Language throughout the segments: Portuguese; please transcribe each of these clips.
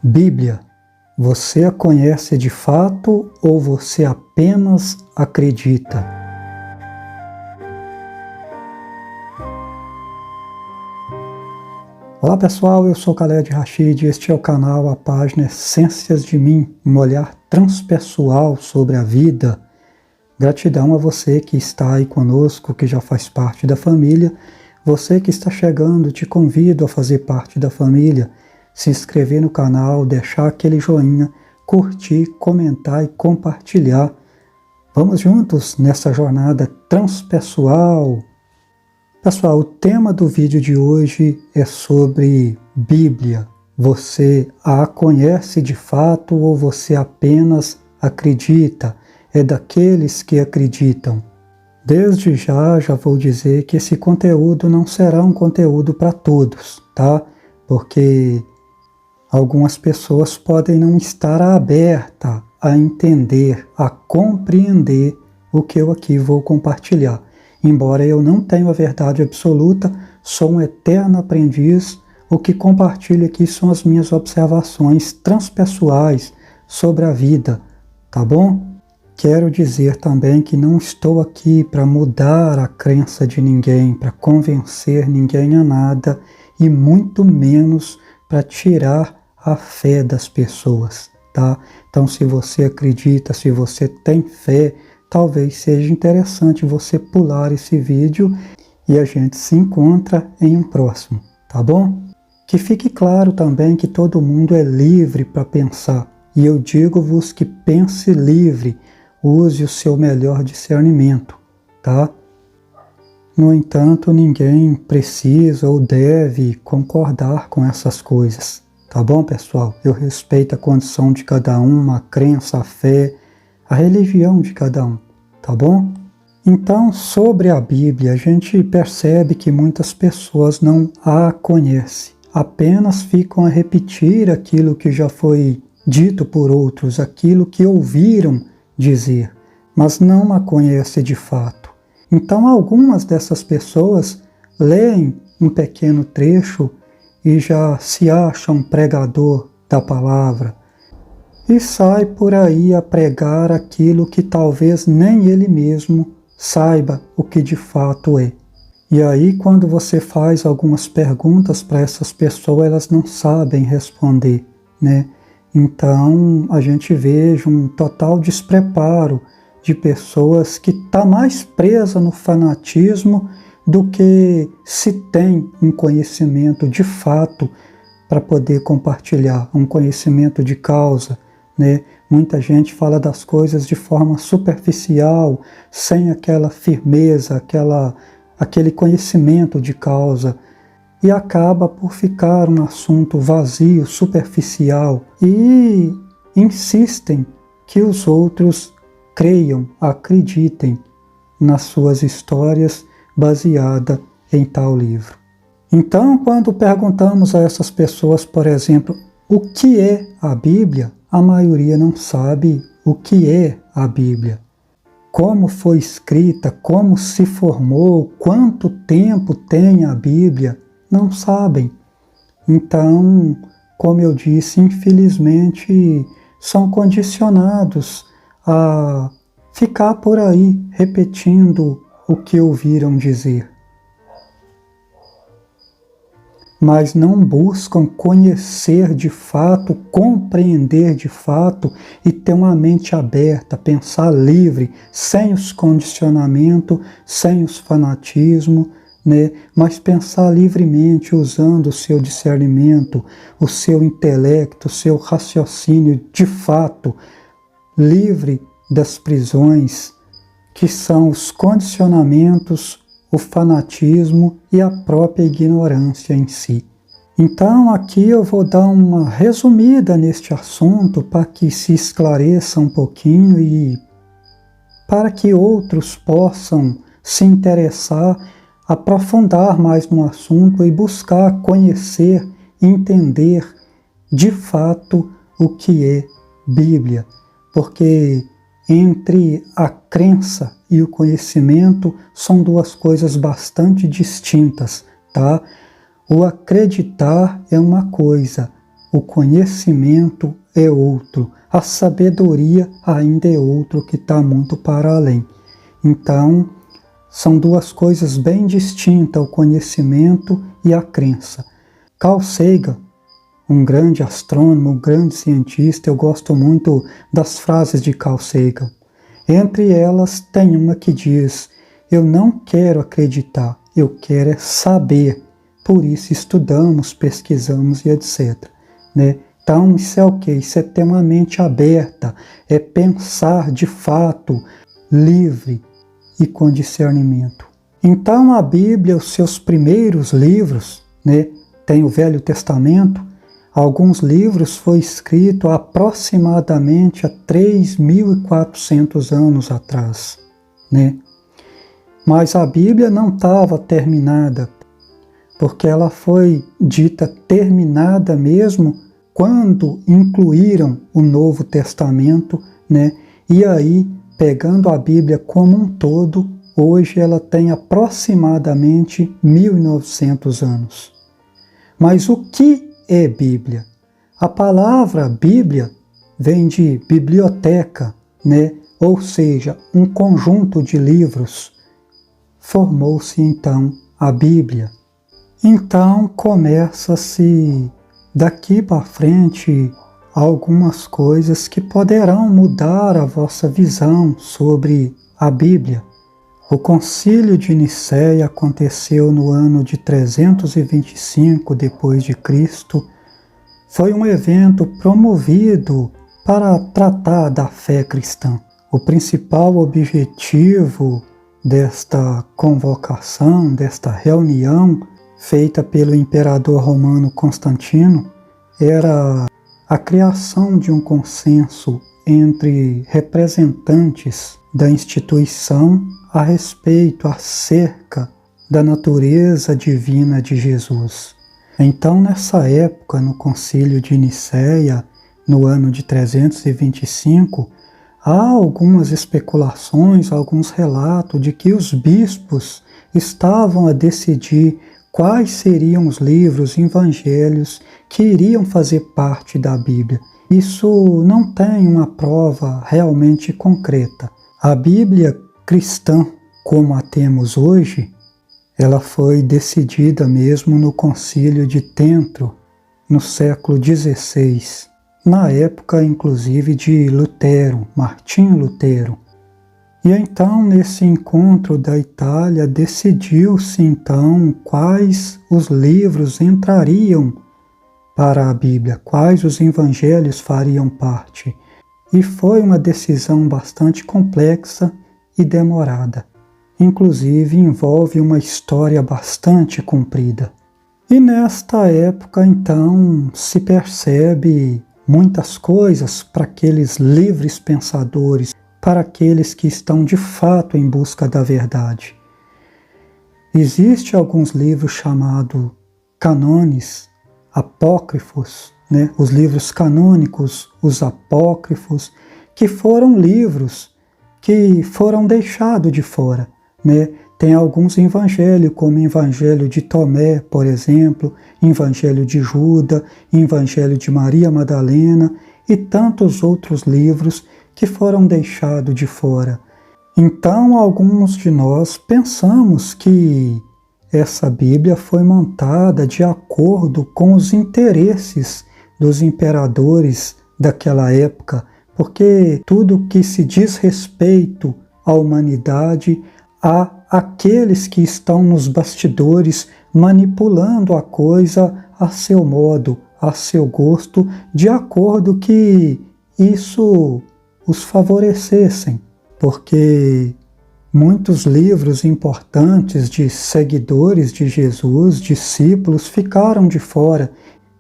Bíblia, você a conhece de fato ou você apenas acredita? Olá pessoal, eu sou Khaled Rashid e este é o canal, a página Essências de Mim, um olhar transpessoal sobre a vida. Gratidão a você que está aí conosco, que já faz parte da família. Você que está chegando, te convido a fazer parte da família, se inscrever no canal, deixar aquele joinha, curtir, comentar e compartilhar. Vamos juntos nessa jornada transpessoal. Pessoal, o tema do vídeo de hoje é sobre Bíblia. Você a conhece de fato ou você apenas acredita? É daqueles que acreditam. Desde já vou dizer que esse conteúdo não será um conteúdo para todos, tá? Porque algumas pessoas podem não estar abertas a entender, a compreender o que eu aqui vou compartilhar. Embora eu não tenha a verdade absoluta, sou um eterno aprendiz, o que compartilho aqui são as minhas observações transpessoais sobre a vida, tá bom? Quero dizer também que não estou aqui para mudar a crença de ninguém, para convencer ninguém a nada e muito menos para tirar a fé das pessoas, tá? Então, se você acredita, se você tem fé, talvez seja interessante você pular esse vídeo e a gente se encontra em um próximo, tá bom? Que fique claro também que todo mundo é livre para pensar, e eu digo-vos que pense livre, use o seu melhor discernimento, tá? No entanto, ninguém precisa ou deve concordar com essas coisas. Tá bom, pessoal? Eu respeito a condição de cada um, a crença, a fé, a religião de cada um, tá bom? Então, sobre a Bíblia, a gente percebe que muitas pessoas não a conhecem, apenas ficam a repetir aquilo que já foi dito por outros, aquilo que ouviram dizer, mas não a conhecem de fato. Então, algumas dessas pessoas leem um pequeno trecho e já se acha um pregador da palavra e sai por aí a pregar aquilo que talvez nem ele mesmo saiba o que de fato é. E aí, quando você faz algumas perguntas para essas pessoas, elas não sabem responder, né? Então, a gente vê um total despreparo de pessoas que estão mais presas no fanatismo do que se tem um conhecimento de fato para poder compartilhar, um conhecimento de causa, né? Muita gente fala das coisas de forma superficial, sem aquela firmeza, aquele conhecimento de causa, e acaba por ficar um assunto vazio, superficial, e insistem que os outros creiam, acreditem nas suas histórias baseada em tal livro. Então, quando perguntamos a essas pessoas, por exemplo, o que é a Bíblia, a maioria não sabe o que é a Bíblia. Como foi escrita, como se formou, quanto tempo tem a Bíblia, não sabem. Então, como eu disse, infelizmente, são condicionados a ficar por aí repetindo o que ouviram dizer, mas não buscam conhecer de fato, compreender de fato e ter uma mente aberta, pensar livre, sem os condicionamentos, sem os fanatismos, né? Mas pensar livremente, usando o seu discernimento, o seu intelecto, o seu raciocínio de fato, livre das prisões que são os condicionamentos, o fanatismo e a própria ignorância em si. Então aqui eu vou dar uma resumida neste assunto para que se esclareça um pouquinho e para que outros possam se interessar, aprofundar mais no assunto e buscar conhecer, entender de fato o que é Bíblia. Porque entre a crença e o conhecimento são duas coisas bastante distintas, tá? O acreditar é uma coisa, o conhecimento é outro, a sabedoria ainda é outro que está muito para além. Então, são duas coisas bem distintas, o conhecimento e a crença. Carl Sagan, um grande astrônomo, um grande cientista, eu gosto muito das frases de Carl Sagan. Entre elas tem uma que diz: eu não quero acreditar, eu quero é saber. Por isso estudamos, pesquisamos e etc. Né? Então isso é o quê? Isso é ter uma mente aberta, é pensar de fato, livre e com discernimento. Então a Bíblia, os seus primeiros livros, né, tem o Velho Testamento, alguns livros foi escrito aproximadamente há 3.400 anos atrás, né? Mas a Bíblia não estava terminada, porque ela foi dita terminada mesmo quando incluíram o Novo Testamento, né? E aí, pegando a Bíblia como um todo, hoje ela tem aproximadamente 1.900 anos. Mas o que é Bíblia? A palavra Bíblia vem de biblioteca, né? Ou seja, um conjunto de livros. Formou-se então a Bíblia. Então começa-se daqui para frente algumas coisas que poderão mudar a vossa visão sobre a Bíblia. O Concílio de Nicéia aconteceu no ano de 325 depois de Cristo. Foi um evento promovido para tratar da fé cristã. O principal objetivo desta convocação, desta reunião feita pelo imperador romano Constantino, era a criação de um consenso entre representantes da instituição a respeito, acerca da natureza divina de Jesus. Então, nessa época, no Concílio de Nicéia, no ano de 325, há algumas especulações, alguns relatos de que os bispos estavam a decidir quais seriam os livros, evangelhos que iriam fazer parte da Bíblia. Isso não tem uma prova realmente concreta. A Bíblia cristã, como a temos hoje, ela foi decidida mesmo no Concílio de Trento, no século XVI, na época inclusive de Lutero, Martinho Lutero. E então, nesse encontro da Itália, decidiu-se então quais os livros entrariam para a Bíblia, quais os evangelhos fariam parte. E foi uma decisão bastante complexa e demorada. Inclusive envolve uma história bastante comprida. E nesta época, então, se percebe muitas coisas para aqueles livres pensadores, para aqueles que estão de fato em busca da verdade. Existem alguns livros chamados canones, apócrifos, né? Os livros canônicos, os apócrifos, que foram livros que foram deixados de fora, né? Tem alguns evangelhos, como o Evangelho de Tomé, por exemplo, Evangelho de Judas, Evangelho de Maria Madalena e tantos outros livros que foram deixados de fora. Então, alguns de nós pensamos que essa Bíblia foi montada de acordo com os interesses dos imperadores daquela época, porque tudo que se diz respeito à humanidade, há aqueles que estão nos bastidores manipulando a coisa a seu modo, a seu gosto, de acordo que isso os favorecessem, porque muitos livros importantes de seguidores de Jesus, discípulos, ficaram de fora,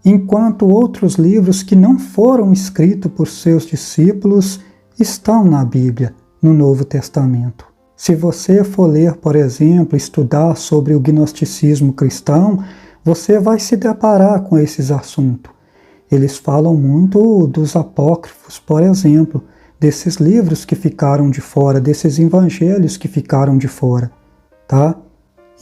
enquanto outros livros que não foram escritos por seus discípulos estão na Bíblia, no Novo Testamento. Se você for ler, por exemplo, estudar sobre o gnosticismo cristão, você vai se deparar com esses assuntos. Eles falam muito dos apócrifos, por exemplo, desses livros que ficaram de fora, desses evangelhos que ficaram de fora, tá?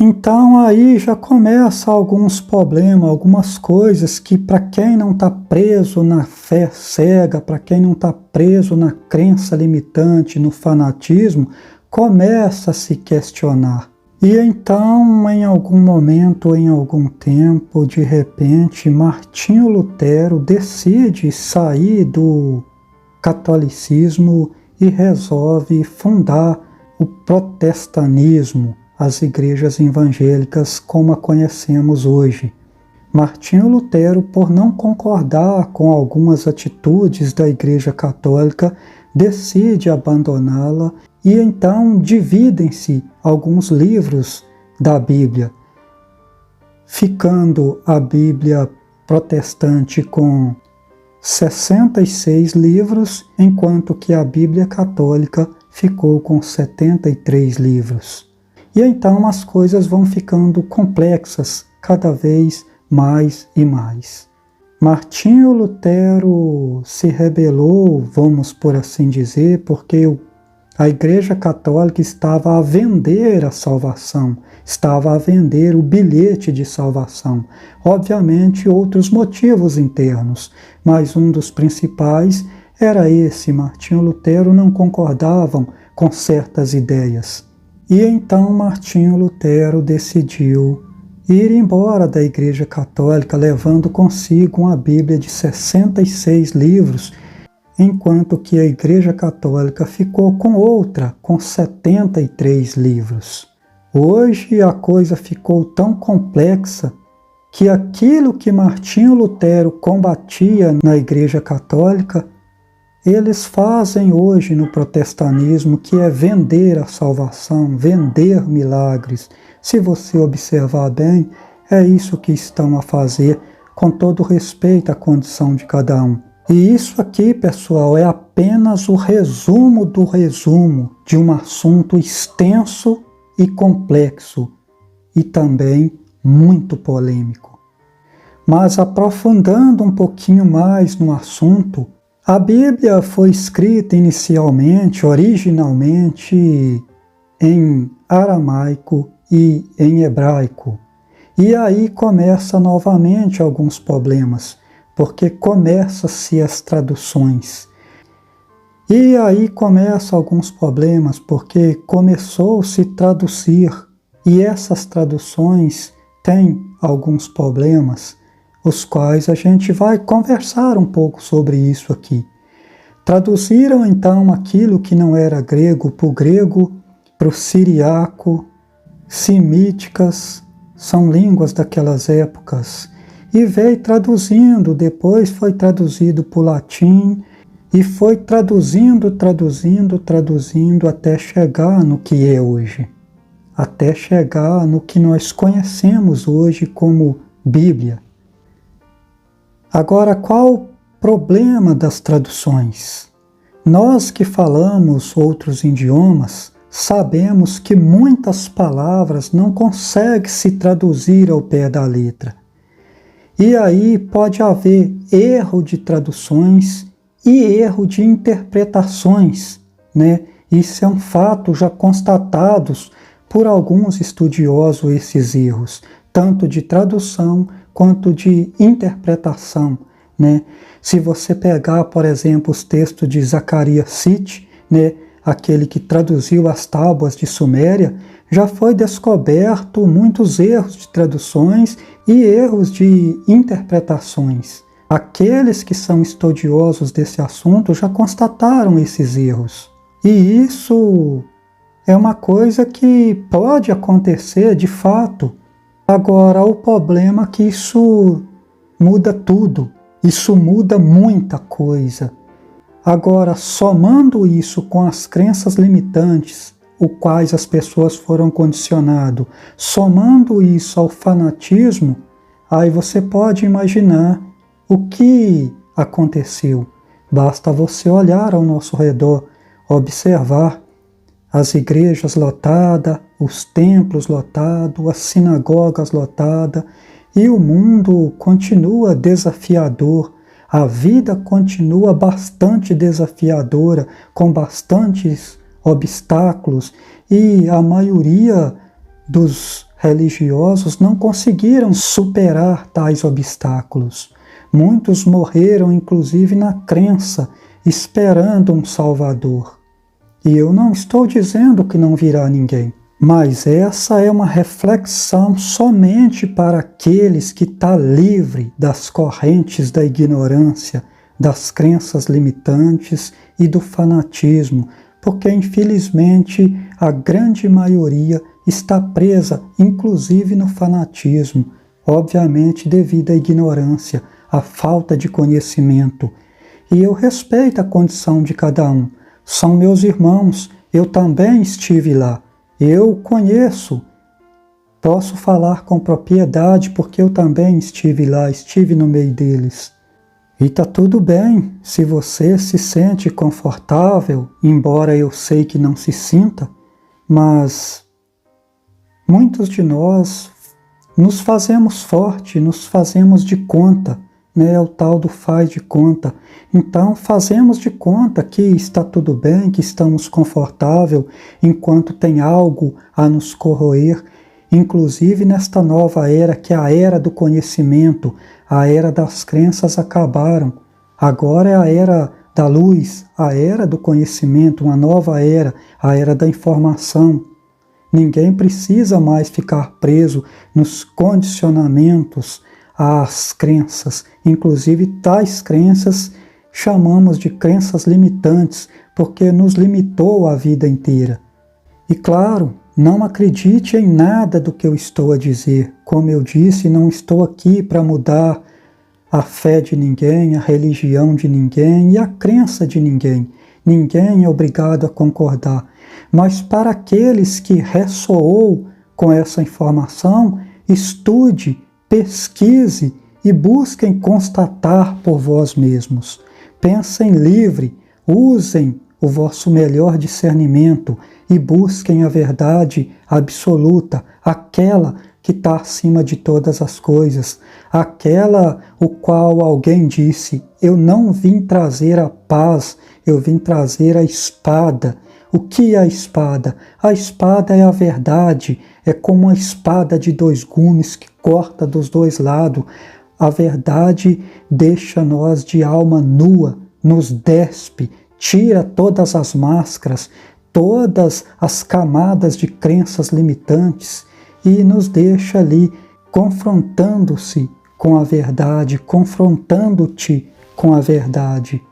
Então aí já começa alguns problemas, algumas coisas que para quem não está preso na fé cega, para quem não está preso na crença limitante, no fanatismo, começa a se questionar. E então, em algum momento, em algum tempo, de repente, Martinho Lutero decide sair do catolicismo e resolve fundar o protestantismo, as igrejas evangélicas como a conhecemos hoje. Martinho Lutero, por não concordar com algumas atitudes da Igreja Católica, decide abandoná-la e então dividem-se alguns livros da Bíblia, ficando a Bíblia protestante com 66 livros, enquanto que a Bíblia católica ficou com 73 livros. E então as coisas vão ficando complexas cada vez mais e mais. Martinho Lutero se rebelou, vamos por assim dizer, porque a Igreja Católica estava a vender a salvação, estava a vender o bilhete de salvação. Obviamente, outros motivos internos, mas um dos principais era esse: Martinho Lutero não concordavam com certas ideias. E então Martinho Lutero decidiu ir embora da Igreja Católica, levando consigo uma Bíblia de 66 livros, enquanto que a Igreja Católica ficou com outra, com 73 livros. Hoje a coisa ficou tão complexa que aquilo que Martinho Lutero combatia na Igreja Católica, eles fazem hoje no protestantismo, que é vender a salvação, vender milagres. Se você observar bem, é isso que estão a fazer, com todo respeito à condição de cada um. E isso aqui, pessoal, é apenas o resumo do resumo de um assunto extenso e complexo, e também muito polêmico. Mas aprofundando um pouquinho mais no assunto, a Bíblia foi escrita inicialmente, originalmente, em aramaico e em hebraico. E aí começa novamente alguns problemas, porque começam-se as traduções. E aí começam alguns problemas, porque começou-se a traduzir, e essas traduções têm alguns problemas, os quais a gente vai conversar um pouco sobre isso aqui. Traduziram então aquilo que não era grego para o grego, para o siriaco, semíticas, são línguas daquelas épocas, e veio traduzindo, depois foi traduzido para o latim, e foi traduzindo até chegar no que é hoje, até chegar no que nós conhecemos hoje como Bíblia. Agora, qual o problema das traduções? Nós que falamos outros idiomas, sabemos que muitas palavras não conseguem se traduzir ao pé da letra. E aí pode haver erro de traduções e erro de interpretações, né? Isso é um fato já constatado por alguns estudiosos, esses erros, tanto de tradução quanto de interpretação, né? Se você pegar, por exemplo, os textos de Zacarias Sitchin, né, aquele que traduziu as tábuas de Suméria, já foi descoberto muitos erros de traduções e erros de interpretações. Aqueles que são estudiosos desse assunto já constataram esses erros. E isso é uma coisa que pode acontecer de fato. Agora, o problema é que isso muda tudo, isso muda muita coisa. Agora, somando isso com as crenças limitantes, o quais as pessoas foram condicionadas, somando isso ao fanatismo, aí você pode imaginar o que aconteceu. Basta você olhar ao nosso redor, observar as igrejas lotadas, os templos lotados, as sinagogas lotadas, e o mundo continua desafiador, a vida continua bastante desafiadora, com bastantes obstáculos, e a maioria dos religiosos não conseguiram superar tais obstáculos. Muitos morreram, inclusive, na crença, esperando um Salvador. E eu não estou dizendo que não virá ninguém, mas essa é uma reflexão somente para aqueles que estão livres das correntes da ignorância, das crenças limitantes e do fanatismo, porque infelizmente a grande maioria está presa, inclusive no fanatismo, obviamente devido à ignorância, à falta de conhecimento. E eu respeito a condição de cada um. São meus irmãos, eu também estive lá. Eu conheço, posso falar com propriedade porque eu também estive lá, estive no meio deles. E está tudo bem se você se sente confortável, embora eu sei que não se sinta, mas muitos de nós nos fazemos forte, nos fazemos de conta, né? É o tal do faz de conta. Então fazemos de conta que está tudo bem, que estamos confortável, enquanto tem algo a nos corroer, inclusive nesta nova era, que é a era do conhecimento, a era das crenças acabaram. Agora é a era da luz, a era do conhecimento, uma nova era, a era da informação. Ninguém precisa mais ficar preso nos condicionamentos às crenças. Inclusive, tais crenças chamamos de crenças limitantes, porque nos limitou a vida inteira. E claro, não acredite em nada do que eu estou a dizer. Como eu disse, não estou aqui para mudar a fé de ninguém, a religião de ninguém e a crença de ninguém. Ninguém é obrigado a concordar. Mas para aqueles que ressoou com essa informação, estude, pesquise e busquem constatar por vós mesmos. Pensem livre, usem o vosso melhor discernimento e busquem a verdade absoluta, aquela que está acima de todas as coisas, aquela o qual alguém disse: eu não vim trazer a paz, eu vim trazer a espada. O que é a espada? A espada é a verdade, é como uma espada de dois gumes que corta dos dois lados. A verdade deixa nós de alma nua, nos despe, tira todas as máscaras, todas as camadas de crenças limitantes e nos deixa ali confrontando-se com a verdade, confrontando-te com a verdade.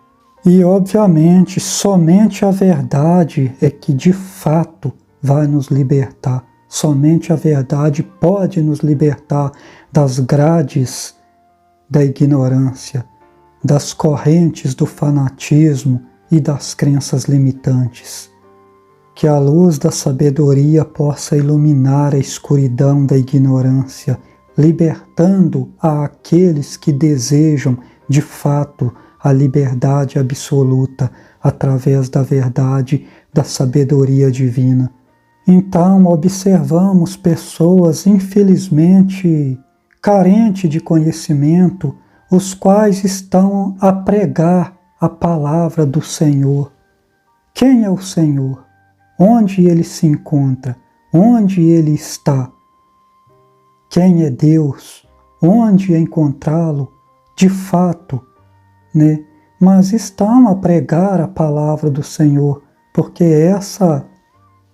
E, obviamente, somente a verdade é que, de fato, vai nos libertar. Somente a verdade pode nos libertar das grades da ignorância, das correntes do fanatismo e das crenças limitantes. Que a luz da sabedoria possa iluminar a escuridão da ignorância, libertando a aqueles que desejam, de fato, a liberdade absoluta através da verdade, da sabedoria divina. Então, observamos pessoas, infelizmente, carentes de conhecimento, os quais estão a pregar a palavra do Senhor. Quem é o Senhor? Onde ele se encontra? Onde ele está? Quem é Deus? Onde encontrá-lo? De fato, né? Mas estão a pregar a palavra do Senhor, porque essa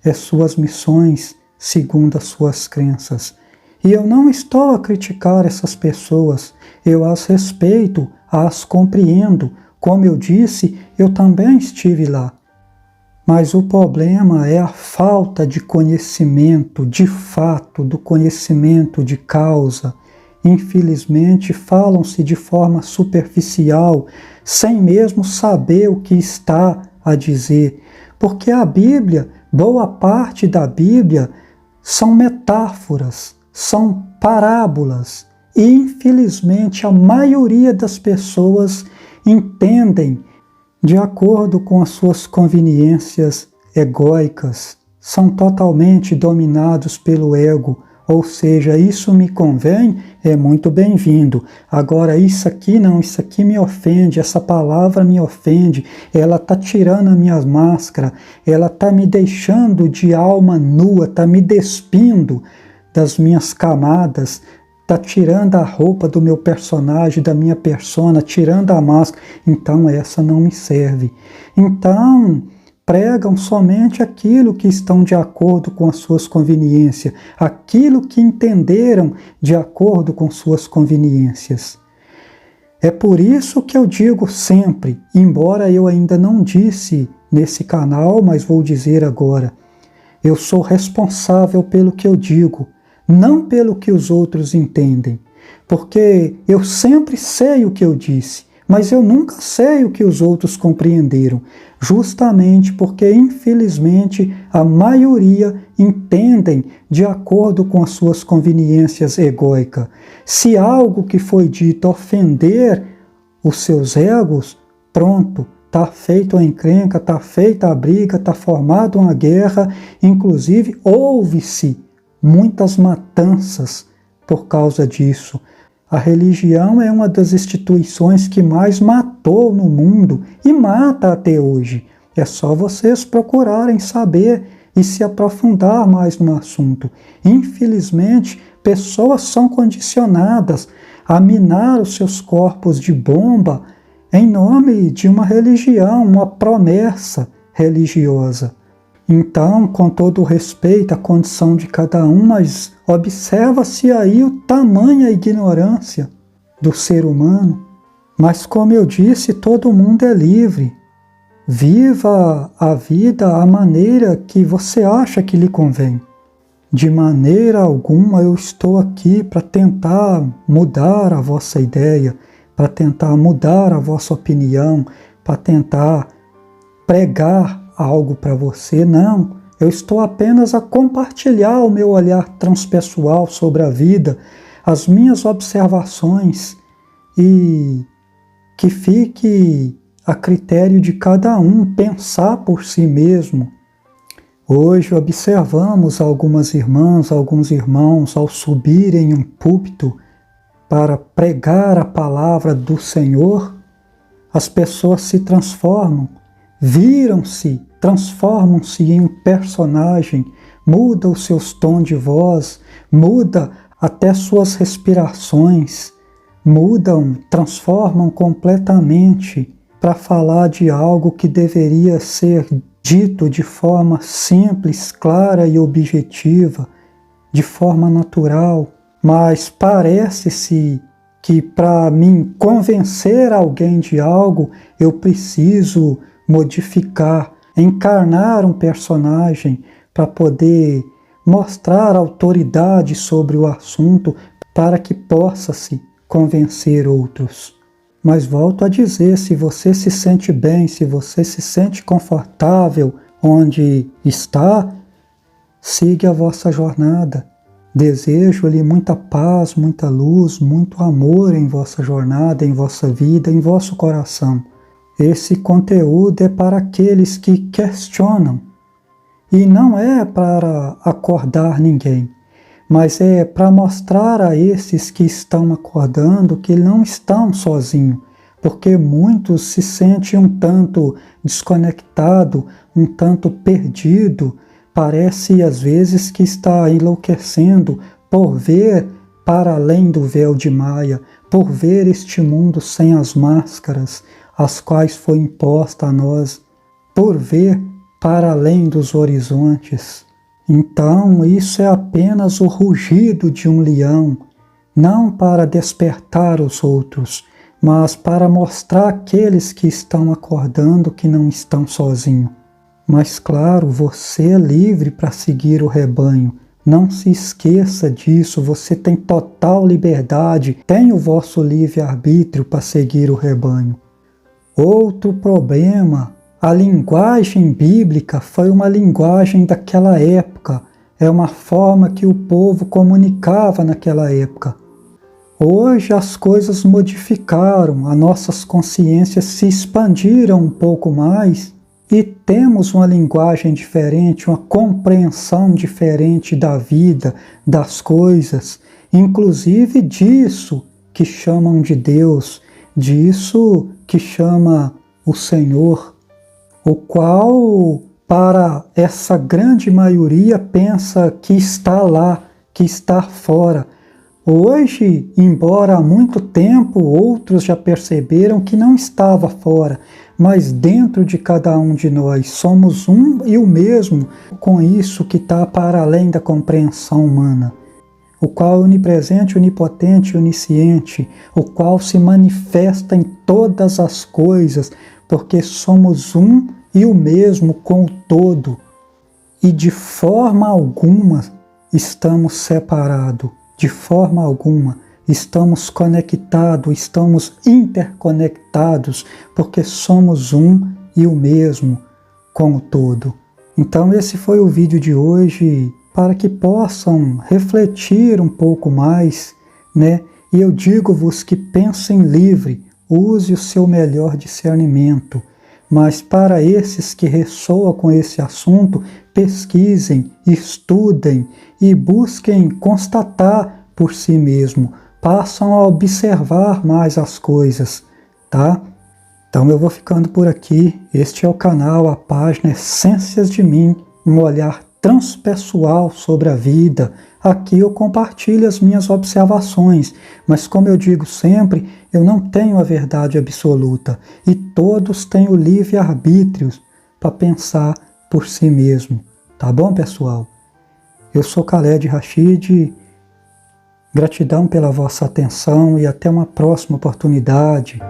é suas missões segundo as suas crenças. E eu não estou a criticar essas pessoas, eu as respeito, as compreendo. Como eu disse, eu também estive lá. Mas o problema é a falta de conhecimento, de fato, do conhecimento de causa. Infelizmente, falam-se de forma superficial, sem mesmo saber o que está a dizer. Porque a Bíblia, boa parte da Bíblia, são metáforas, são parábolas. E, infelizmente, a maioria das pessoas entendem de acordo com as suas conveniências egóicas, são totalmente dominados pelo ego, ou seja, isso me convém, é muito bem-vindo. Agora, isso aqui não, isso aqui me ofende, essa palavra me ofende, ela está tirando a minha máscara, ela está me deixando de alma nua, está me despindo das minhas camadas, está tirando a roupa do meu personagem, da minha persona, tirando a máscara, então essa não me serve. Então, pregam somente aquilo que estão de acordo com as suas conveniências, aquilo que entenderam de acordo com suas conveniências. É por isso que eu digo sempre, embora eu ainda não disse nesse canal, mas vou dizer agora, eu sou responsável pelo que eu digo, não pelo que os outros entendem, porque eu sempre sei o que eu disse, mas eu nunca sei o que os outros compreenderam, justamente porque, infelizmente, a maioria entendem de acordo com as suas conveniências egóicas. Se algo que foi dito ofender os seus egos, pronto, está feita a encrenca, está feita a briga, está formada uma guerra, inclusive houve-se muitas matanças por causa disso. A religião é uma das instituições que mais matou no mundo e mata até hoje. É só vocês procurarem saber e se aprofundar mais no assunto. Infelizmente, pessoas são condicionadas a minar os seus corpos de bomba em nome de uma religião, uma promessa religiosa. Então, com todo o respeito à condição de cada um, mas observa-se aí o tamanho a ignorância do ser humano. Mas como eu disse, todo mundo é livre. Viva a vida à maneira que você acha que lhe convém. De maneira alguma eu estou aqui para tentar mudar a vossa ideia, para tentar mudar a vossa opinião, para tentar pregar algo para você, não. Eu estou apenas a compartilhar o meu olhar transpessoal sobre a vida, as minhas observações, e que fique a critério de cada um pensar por si mesmo. Hoje observamos algumas irmãs, alguns irmãos, ao subirem em um púlpito para pregar a palavra do Senhor, as pessoas se transformam, viram-se, transformam-se em um personagem, muda os seus tons de voz, muda até suas respirações, mudam, transformam completamente para falar de algo que deveria ser dito de forma simples, clara e objetiva, de forma natural, mas parece-se que para mim convencer alguém de algo, eu preciso modificar, encarnar um personagem para poder mostrar autoridade sobre o assunto para que possa-se convencer outros. Mas volto a dizer, se você se sente bem, se você se sente confortável onde está, siga a vossa jornada. Desejo-lhe muita paz, muita luz, muito amor em vossa jornada, em vossa vida, em vosso coração. Esse conteúdo é para aqueles que questionam e não é para acordar ninguém, mas é para mostrar a esses que estão acordando que não estão sozinhos, porque muitos se sentem um tanto desconectado, um tanto perdido, parece às vezes que está enlouquecendo por ver para além do véu de Maia, por ver este mundo sem as máscaras, as quais foi imposta a nós, por ver para além dos horizontes. Então, isso é apenas o rugido de um leão, não para despertar os outros, mas para mostrar àqueles que estão acordando que não estão sozinhos. Mas claro, você é livre para seguir o rebanho. Não se esqueça disso, você tem total liberdade, tem o vosso livre-arbítrio para seguir o rebanho. Outro problema, a linguagem bíblica foi uma linguagem daquela época, é uma forma que o povo comunicava naquela época. Hoje as coisas modificaram, as nossas consciências se expandiram um pouco mais e temos uma linguagem diferente, uma compreensão diferente da vida, das coisas, inclusive disso que chamam de Deus, disso que chama o Senhor, o qual, para essa grande maioria, pensa que está lá, que está fora. Hoje, embora há muito tempo outros já perceberam que não estava fora, mas dentro de cada um de nós somos um e o mesmo com isso que está para além da compreensão humana, o qual é onipresente, onipotente e onisciente, o qual se manifesta em todas as coisas, porque somos um e o mesmo com o todo, e de forma alguma estamos separados. De forma alguma, estamos conectados, estamos interconectados, porque somos um e o mesmo com o todo. Então esse foi o vídeo de hoje, para que possam refletir um pouco mais, né? E eu digo-vos que pensem livre, use o seu melhor discernimento. Mas para esses que ressoam com esse assunto, pesquisem, estudem e busquem constatar por si mesmo. Passam a observar mais as coisas, tá? Então eu vou ficando por aqui. Este é o canal, a página Essências de Mim, um olhar transpessoal sobre a vida. Aqui eu compartilho as minhas observações, mas como eu digo sempre, eu não tenho a verdade absoluta e todos têm o livre-arbítrio para pensar por si mesmo. Tá bom, pessoal? Eu sou Khaled Rashid, gratidão pela vossa atenção e até uma próxima oportunidade.